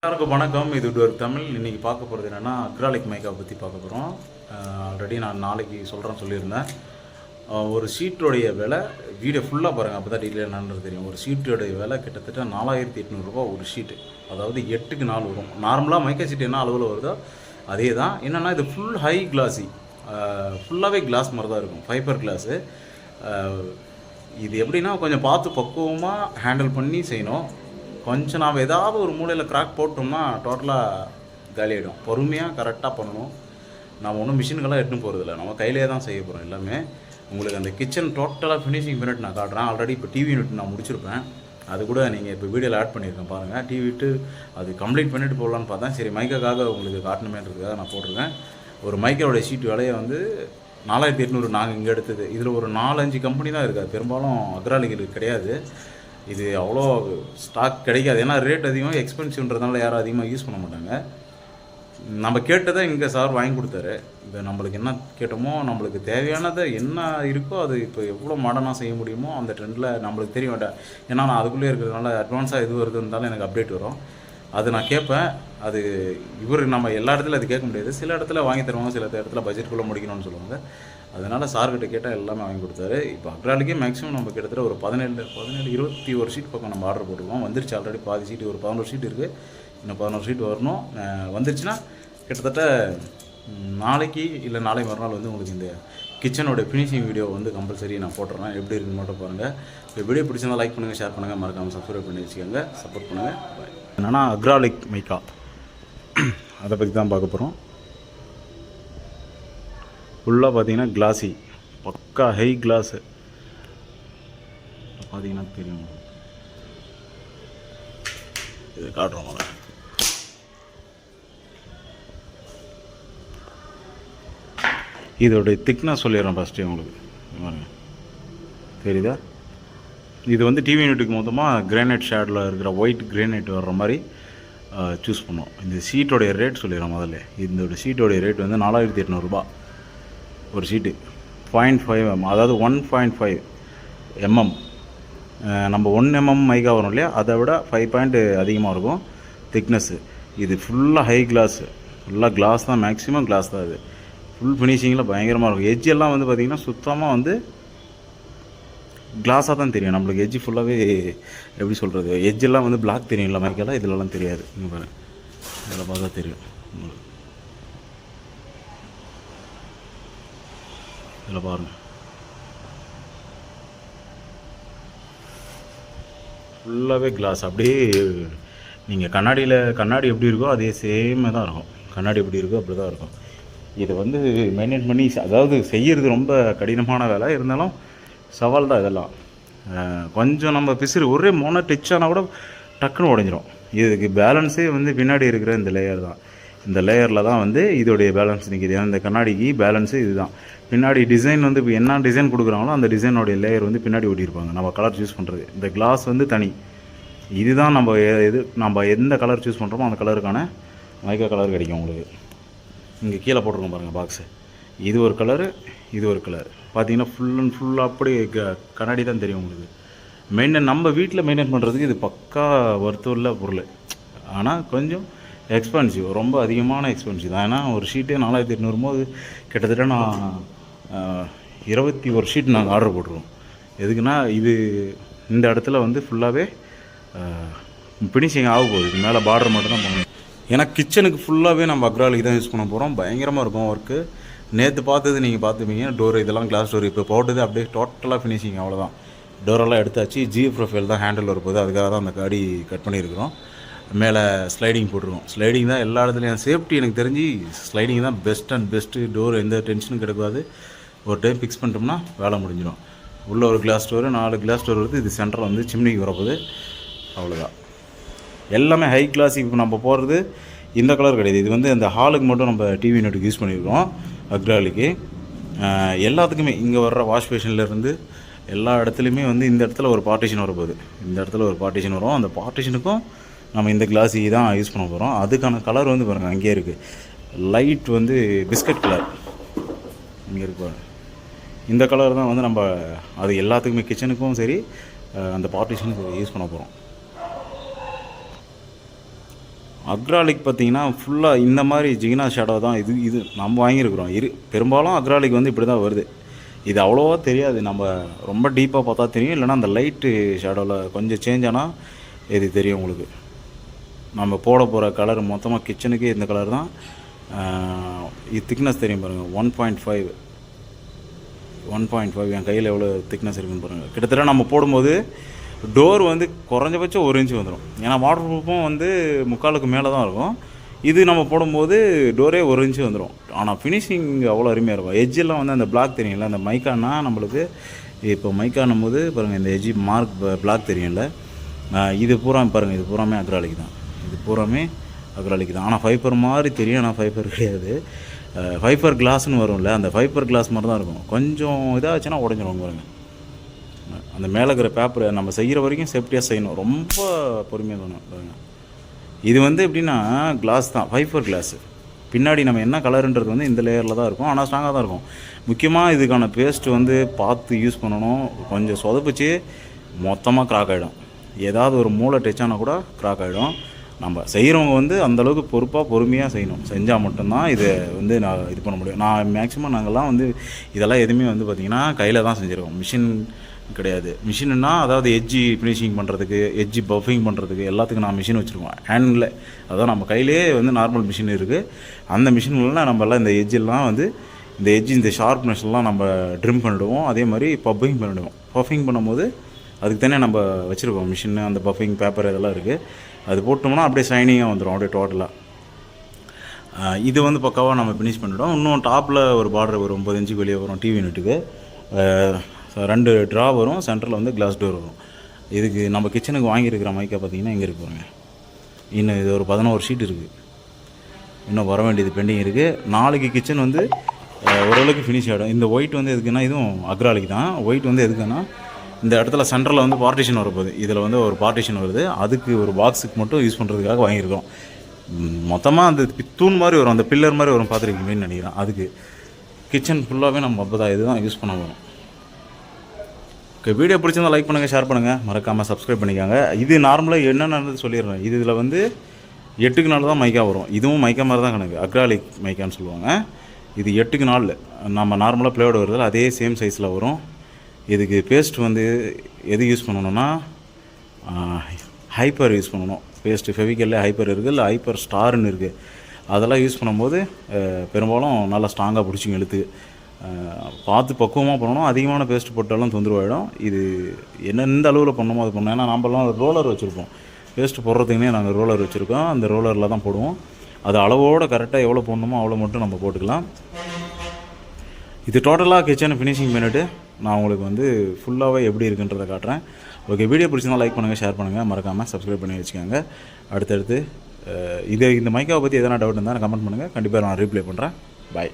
எல்லாருக்கும் வணக்கம். இது ஒரு தமிழ். இன்றைக்கி பார்க்க போகிறது என்னென்னா அக்ராலிக் மைக்கா பற்றி பார்க்க போகிறோம். ஆல்ரெடி நான் நாளைக்கு சொல்லியிருந்தேன். ஒரு ஷீட்டோடைய விலை வீடியோ ஃபுல்லாக பாருங்கள், அப்போ தான் டீட்டெயில் என்னன்றது தெரியும். ஒரு ஷீட்டோடைய விலை கிட்டத்தட்ட 4800 ரூபா ஒரு ஷீட்டு. அதாவது 8க்கு 4 வரும். நார்மலாக மைக்கா ஷீட் என்ன அளவில் வருதோ அதே தான். என்னென்னா இது ஃபுல் ஹை கிளாஸி, ஃபுல்லாகவே கிளாஸ் மாதிரி தான் இருக்கும், ஃபைபர் கிளாஸு. இது எப்படின்னா கொஞ்சம் பார்த்து பக்குவமாக ஹேண்டில் பண்ணி செய்யணும். கொஞ்சம் நாம் ஏதாவது ஒரு மூலையில் கிராக் போட்டோம்னா டோட்டலாக காலியாகிடும். பொறுமையாக கரெக்டாக பண்ணணும். நம்ம ஒன்றும் மிஷின்கெல்லாம் எடுத்துன்னு போகிறதில்ல, நம்ம கையிலே தான் செய்ய போகிறோம் எல்லாமே. உங்களுக்கு அந்த கிச்சன் டோட்டலாக ஃபினிஷிங் பண்ணிட்டு நான் காட்டுறேன். ஆல்ரெடி இப்போ டிவி யூனிட் நான் முடிச்சிருப்பேன், அது கூட நீங்கள் இப்போ வீடியோவில் ஆட் பண்ணியிருக்கேன் பாருங்கள். டிவி விட்டு அது கம்ப்ளீட் பண்ணிவிட்டு போடலான்னு பார்த்தேன். சரி, மைக்காக உங்களுக்கு காட்டணுமேன்றதுக்காக நான் போட்டிருக்கேன். ஒரு மைக்கோடைய ஷீட் விலையை வந்து 4800 நாங்கள் இங்கே எடுத்தது. இதில் ஒரு 4-5 கம்பெனி தான் இருக்காது, பெரும்பாலும் அக்ராலிகளுக்கு கிடையாது. இது அவ்வளோ ஸ்டாக் கிடைக்காது, ஏன்னா ரேட் அதிகமாக எக்ஸ்பென்சிவ்ன்றதுனால யாரும் அதிகமாக யூஸ் பண்ண மாட்டாங்க. நம்ம கேட்டதை இங்கே சார் வாங்கி கொடுத்தாரு. இப்போ நம்மளுக்கு என்ன கேட்டோமோ, நம்மளுக்கு தேவையானதை என்ன இருக்கோ அது இப்போ எவ்வளோ மாடர்னாக செய்ய முடியுமோ அந்த ட்ரெண்டில் நம்மளுக்கு தெரிய வேண்டாம். ஏன்னா நான் அதுக்குள்ளே இருக்கிறதுனால அட்வான்ஸாக எது வருதுன்னாலும் எனக்கு அப்டேட் வரும், அது நான் கேட்பேன். அது நம்ம எல்லா இடத்துல அது கேட்க முடியாது. சில இடத்துல வாங்கி தருவாங்க, சில இடத்துல பட்ஜெட்டுக்குள்ளே முடிக்கணும்னு சொல்லுவாங்க. அதனால் சார்கிட்ட கேட்டால் எல்லாமே வாங்கி கொடுத்தாரு. இப்போ அக்ராலிக்கே மேக்ஸிமம் நம்ம கிட்டத்தட்ட ஒரு 21 ஷீட் பக்கம் நம்ம ஆர்டர் போட்டுருவோம். வந்துருச்சு ஆல்ரெடி பாதி ஷீட், ஒரு 11 ஷீட் இருக்குது. இன்னும் 11 ஷீட் வரணும். வந்துருச்சுன்னா கிட்டத்தட்ட நாளைக்கு இல்லை நாளை மறுநாள் வந்து உங்களுக்கு இந்த கிச்சனோட ஃபினிஷிங் வீடியோ வந்து கம்பல்சரி நான் போட்டுறேன். எப்படி இருக்குன்னு மட்டும் பாருங்கள். இப்போ வீடியோ பிடிச்சிருந்தா லைக் பண்ணுங்கள், ஷேர் பண்ணுங்கள், மறக்காமல் சப்ஸ்கிரைப் பண்ணி வச்சுக்கோங்க, சப்போர்ட் பண்ணுங்கள். பாய். என்னென்னா அக்ராலிக் மைக்கா அதை பற்றி தான் பார்க்க போகிறோம். ஃபுல்லாக பார்த்தீங்கன்னா கிளாஸி, பக்கா ஹை கிளாஸு பார்த்தீங்கன்னா தெரியும். இது காட்டுறோம். இதோடைய திக்னஸ் சொல்லிடுறேன் ஃபஸ்ட்டு உங்களுக்கு. தெரியுதா? இது வந்து டிவி யூனிட்டுக்கு மொத்தமாக கிரானைட் ஷேடில் இருக்கிற ஒயிட் கிரானைட் வர்ற மாதிரி சூஸ் பண்ணோம். இந்த ஷீட்டோடைய ரேட் சொல்லிடுறேன் முதல்ல. இதோட ஷீட்டோடைய ரேட் வந்து 4800 ரூபா ஒரு ஷீட்டு. 0.5 mm, அதாவது 1.5 mm. நம்ம 1 mm மைக்கா வரும் இல்லையா, அதை விட 5 பாயிண்ட் அதிகமாக இருக்கும் திக்னஸ்ஸு. இது ஃபுல்லாக ஹை கிளாஸு, ஃபுல்லாக கிளாஸ் தான், மேக்ஸிமம் கிளாஸ் தான். இது ஃபுல் ஃபினிஷிங்கில் பயங்கரமாக இருக்கும். எட்ஜெல்லாம் வந்து பார்த்திங்கன்னா சுத்தமாக வந்து கிளாஸாக தான் தெரியும் நம்மளுக்கு. எட்ஜ் ஃபுல்லாகவே எப்படி சொல்கிறது, எட்ஜெல்லாம் வந்து பிளாக் தெரியும்ல மைக்கெல்லாம், இதிலலாம் தெரியாது. இங்கே பாருங்கள், இதில் பார்த்தா தெரியும் உங்களுக்கு. இதில் பாருங்கள், ஃபுல்லாகவே கிளாஸ். அப்படியே நீங்கள் கண்ணாடி எப்படி இருக்கோ அதே சேமே தான் இருக்கும். கண்ணாடி எப்படி இருக்கோ அப்படி தான் இருக்கும். இதை வந்து மெயின்டைன் பண்ணி, அதாவது செய்கிறது ரொம்ப கடினமான வேலை, இருந்தாலும் சவால் தான் இதெல்லாம். கொஞ்சம் நம்ம பிசுறு ஒரே மோனை டச் ஆனால் கூட டக்குன்னு உடஞ்சிரும். இதுக்கு பேலன்ஸே வந்து பின்னாடி இருக்கிற இந்த லேயர் தான். இந்த லேயரில் தான் வந்து இதோடைய பேலன்ஸ் நிற்கிது. இந்த கண்ணாடிக்கு பேலன்ஸு இது தான். பின்னாடி டிசைன் வந்து இப்போ என்ன டிசைன் கொடுக்குறாங்களோ அந்த டிசைனோடைய லேயர் வந்து பின்னாடி ஒட்டியிருப்பாங்க. நம்ம கலர் சூஸ் பண்ணுறது, இந்த கிளாஸ் வந்து தனி. இதுதான் நம்ம எந்த கலர் சூஸ் பண்ணுறோமோ அந்த கலருக்கான மைக்கா கலர் கிடைக்கும் உங்களுக்கு. இங்கே கீழே போட்டிருக்கோம் பாருங்கள் பாக்ஸு. இது ஒரு கலரு, இது ஒரு கலர். பார்த்தீங்கன்னா ஃபுல் அண்ட் ஃபுல்லாக அப்படி கண்ணாடி தான் தெரியும் உங்களுக்கு. நம்ம வீட்டில் மெயின்டைன் பண்ணுறதுக்கு இது பக்கா வருத்தம் பொருள். ஆனால் கொஞ்சம் எக்ஸ்பென்சிவ், ரொம்ப அதிகமான எக்ஸ்பென்சிவ் தான். ஏன்னா ஒரு ஷீட்டே 4800 போது கிட்டத்தட்ட நான் 21 ஷீட் நாங்கள் ஆர்டர் போட்டுருவோம். எதுக்குன்னா இது இந்த இடத்துல வந்து ஃபுல்லாகவே ஃபினிஷிங் ஆக போகுது. இது மேலே பார்டர் மட்டும் தான் பண்ணணும். ஏன்னா கிச்சனுக்கு ஃபுல்லாகவே நம்ம அக்ராலிக் தான் யூஸ் பண்ண போகிறோம். பயங்கரமாக இருக்கும் ஒர்க்கு. நேற்று பார்த்தது நீங்கள் பார்த்துப்பீங்க. டோர் இதெல்லாம் கிளாஸ் டோர். இப்போ போட்டது அப்படியே டோட்டலாக ஃபினிஷிங், அவ்வளோதான். டோரெல்லாம் எடுத்தாச்சு. ஜிஎஃப் ப்ரொஃபைல் தான் ஹேண்டில் வரப்போகுது, அதுக்காக தான் அந்த காடி கட் பண்ணியிருக்கிறோம். மேலே ஸ்லைடிங் போட்டுருக்கோம். ஸ்லைடிங் தான் எல்லா இடத்துலையும் சேஃப்டி. எனக்கு தெரிஞ்சு ஸ்லைடிங் தான் பெஸ்ட்டு. டோர் எந்த டென்ஷனும் கிடைக்காது. ஒரு டைம் ஃபிக்ஸ் பண்ணிட்டோம்னா வேலை முடிஞ்சிடும். உள்ளே ஒரு கிளாஸ் டோரு, 4 கிளாஸ் டோர் வருது. இது சென்டர் வந்து சிம்னிக்கு வரப்போகுது, அவ்வளோதான். எல்லாமே ஹை கிளாஸ். இப்போ நம்ம போடுறது இந்த கலர் கிடையாது. இது வந்து அந்த ஹாலுக்கு மட்டும் நம்ம டிவி யூனிட்டுக்கு யூஸ் பண்ணியிருக்கோம் அக்ராலிக்கு. எல்லாத்துக்குமே இங்கே வர்ற வாஷ் பேஷன்லேருந்து எல்லா இடத்துலையுமே வந்து இந்த இடத்துல ஒரு பார்ட்டிஷன் வரப்போகுது. இந்த இடத்துல ஒரு பார்ட்டிஷன் வரும். அந்த பார்ட்டிஷனுக்கும் நம்ம இந்த கிளாஸி தான் யூஸ் பண்ண போகிறோம். அதுக்கான கலர் வந்து பாருங்கள், அங்கேயே இருக்குது. லைட் வந்து பிஸ்கட் கலர் இங்கே இருக்கு. இந்த கலர் தான் வந்து நம்ம அது எல்லாத்துக்குமே கிச்சனுக்கும் சரி அந்த பார்ட்டிஷனுக்கும் யூஸ் பண்ண போகிறோம். அக்ராலிக் பார்த்தீங்கன்னா ஃபுல்லாக இந்த மாதிரி ஜிகினா ஷேடோ தான் இது நம்ம வாங்கியிருக்கிறோம். பெரும்பாலும் அக்ராலிக் வந்து இப்படி தான் வருது. இது அவ்வளோவா தெரியாது, நம்ம ரொம்ப டீப்பாக பார்த்தா தெரியும், இல்லைனா அந்த லைட்டு ஷேடோவில் கொஞ்சம் சேஞ்ச் ஆனால் இது தெரியும் உங்களுக்கு. நம்ம போட போகிற கலர் மொத்தமாக கிச்சனுக்கே இந்த கலர் தான். இது திக்னஸ் தெரியும் பாருங்கள், 1.5 என் கையில் எவ்வளோ திக்னஸ் இருக்குன்னு பாருங்கள். கிட்டத்தட்ட நம்ம போடும்போது டோர் வந்து குறைஞ்சபட்சம் 1 இன்ச்சு வந்துடும். ஏன்னா வாட்டர் ப்ரூஃபும் வந்து 3/4க்கு மேலே தான் இருக்கும். இது நம்ம போடும்போது டோரே 1 இன்ச்சு வந்துடும். ஆனால் ஃபினிஷிங் அவ்வளோ அருமையாக இருக்கும். எஜ்ஜெல்லாம் வந்து அந்த பிளாக் தெரியும்ல, அந்த மைக்கானா நம்மளுக்கு இப்போ மைக்கானும் போது பாருங்கள் இந்த எஜ்ஜி மார்க் பிளாக் தெரியும்ல, இது பூரா பாருங்கள், இது பூராமே அக்ராலிக் தான். இது பூராமே அக்ராலிக் தான். ஆனால் ஃபைபர் மாதிரி தெரியும், ஆனால் ஃபைபர் கிடையாது. ஃபைபர் கிளாஸ்னு வரும்ல, அந்த ஃபைபர் கிளாஸ் மாதிரி தான் இருக்கும். கொஞ்சம் இதாச்சுன்னா உடஞ்சிடும் பாருங்கள். அந்த மேலே இருக்கிற பேப்பரை நம்ம செய்கிற வரைக்கும் சேஃப்டியாக செய்யணும், ரொம்ப பொறுமையாக பண்ணணும் பாருங்கள். இது வந்து எப்படின்னா கிளாஸ் தான், ஃபைபர் கிளாஸு. பின்னாடி நம்ம என்ன கலருன்றது வந்து இந்த லேயரில் தான் இருக்கும், ஆனால் ஸ்ட்ராங்காக தான் இருக்கும். முக்கியமாக இதுக்கான பேஸ்ட்டு வந்து பார்த்து யூஸ் பண்ணணும். கொஞ்சம் சொதப்பிச்சு மொத்தமாக கிராக் ஆகிடும். ஏதாவது ஒரு மூளை டச்சானா கூட கிராக் ஆகிடும். நம்ம செய்கிறவங்க வந்து அந்தளவுக்கு பொறுப்பாக பொறுமையாக செய்யணும். செஞ்சால் மட்டும்தான் இதை வந்து நான் இது பண்ண முடியும். நான் மேக்ஸிமம் நாங்கள்லாம் வந்து இதெல்லாம் எதுவுமே வந்து பார்த்திங்கன்னா கையில் தான் செஞ்சுருக்கோம், மிஷின் கிடையாது. மிஷின்னா அதாவது எட்ஜி ஃபினிஷிங் பண்ணுறதுக்கு, எட்ஜி பஃபிங் பண்ணுறதுக்கு எல்லாத்துக்கும் நான் மிஷின் வச்சுருக்கோம் ஹேண்டில். அதான் நம்ம கையிலே வந்து நார்மல் மிஷின் இருக்குது. அந்த மிஷின்லாம் நம்மலாம் இந்த எட்ஜெல்லாம் வந்து இந்த எட்ஜி இந்த ஷார்ப்னஸ்லாம் நம்ம ட்ரிம் பண்ணிவிடுவோம். அதே மாதிரி பஃபிங் பண்ணிவிடுவோம். பஃபிங் பண்ணும்போது அதுக்கு தானே நம்ம வச்சுருக்கோம் மிஷின், அந்த பஃபிங் பேப்பர் இதெல்லாம் இருக்குது. அது போட்டோம்னா அப்படியே ஷைனிங்காக வந்துடும் அப்படியே டோட்டலாக. இது வந்து பக்காவாக நம்ம ஃபினிஷ் பண்ணிவிடும். இன்னும் டாப்பில் ஒரு பார்டர் ஒரு 9 இன்ச்சுக்கு வெளியே வரும் டிவி யூனிட்டுக்கு. 2 ட்ரா வரும், சென்டரில் வந்து கிளாஸ் டோர் வரும். இதுக்கு நம்ம கிச்சனுக்கு வாங்கியிருக்கிற மைக்கா பார்த்திங்கன்னா இங்கே இருக்கு பாருங்க. இன்னும் இது ஒரு 11 ஷீட் இருக்குது, இன்னும் வர வேண்டியது பெண்டிங் இருக்குது. நாளைக்கு கிச்சன் வந்து ஓரளவுக்கு ஃபினிஷ் ஆகிடும். இந்த ஒயிட் வந்து எதுக்குன்னா, இதுவும் அக்ராலிக் தான். ஒயிட் வந்து எதுக்குன்னா இந்த இடத்துல சென்டரில் வந்து பார்ட்டிஷன் வரப்போகுது. இதில் வந்து ஒரு பார்ட்டிஷன் வருது, அதுக்கு ஒரு பாக்ஸுக்கு மட்டும் யூஸ் பண்ணுறதுக்காக வாங்கியிருக்கோம். மொத்தமாக அந்த தூண் மாதிரி வரும், அந்த பில்லர் மாதிரி வரும், பார்த்துருக்கீங்கன்னு நினைக்கிறேன். அதுக்கு கிச்சன் ஃபுல்லாகவே நம்ம அப்போ தான் இதுதான் யூஸ் பண்ண போகிறோம். ஓகே, வீடியோ பிடிச்சிருந்தால் லைக் பண்ணுங்கள், ஷேர் பண்ணுங்கள், மறக்காமல் சப்ஸ்கிரைப் பண்ணிக்காங்க. இது நார்மலாக என்னென்னு சொல்லிடுறேன். இதில் வந்து 8க்கு 4 தான் மைக்கா வரும். இதுவும் மைக்கா மாதிரி தான் கணக்கு, அக்ராலிக் மைக்கான்னு சொல்லுவாங்க. இது 8க்கு 4 நம்ம நார்மலாக ப்ளேவோட வருதில்ல, அதே சேம் சைஸில் வரும். இதுக்கு பேஸ்ட் வந்து எது யூஸ் பண்ணணும்னா ஹைப்பர் யூஸ் பண்ணணும். பேஸ்ட்டு ஃபெவிக்கல்ல ஹைப்பர் இருக்குது, இல்லை ஹைப்பர் ஸ்டார்னு இருக்குது. அதெல்லாம் யூஸ் பண்ணும்போது பெரும்பாலும் நல்லா ஸ்ட்ராங்காக பிடிச்சிங்க இழுத்து. பார்த்து பக்குவமாக பண்ணணும். அதிகமான பேஸ்ட் போட்டாலும் தொந்தரவாயிடும். இது எந்த அளவில் பண்ணணுமோ அது பண்ணணும். ஏன்னா நம்மளாம் ரோலர் வச்சுருப்போம், பேஸ்ட்டு போடுறதுக்குனே நாங்கள் ரோலர் வச்சுருக்கோம். அந்த ரோலரில் தான் போடுவோம். அது அளவோடு கரெக்டாக எவ்வளோ போடணுமோ அவ்வளோ மட்டும் நம்ம போட்டுக்கலாம். இது டோட்டலாக கிச்சனை ஃபினிஷிங் பண்ணிவிட்டு நான் உங்களுக்கு வந்து ஃபுல்லாகவே எப்படி இருக்குன்றதை காட்டுறேன். ஓகே, வீடியோ பிடிச்சிருந்தால் லைக் பண்ணுங்கள், ஷேர் பண்ணுங்கள், மறக்காமல் சப்ஸ்கிரைப் பண்ணி வச்சுக்கோங்க. அடுத்தடுத்து இந்த மைக்காவை பற்றி எதனா டவுட் இருந்தால் கமெண்ட் பண்ணுங்கள், கண்டிப்பாக நான் ரீப்ளை பண்ணுறேன். பாய்.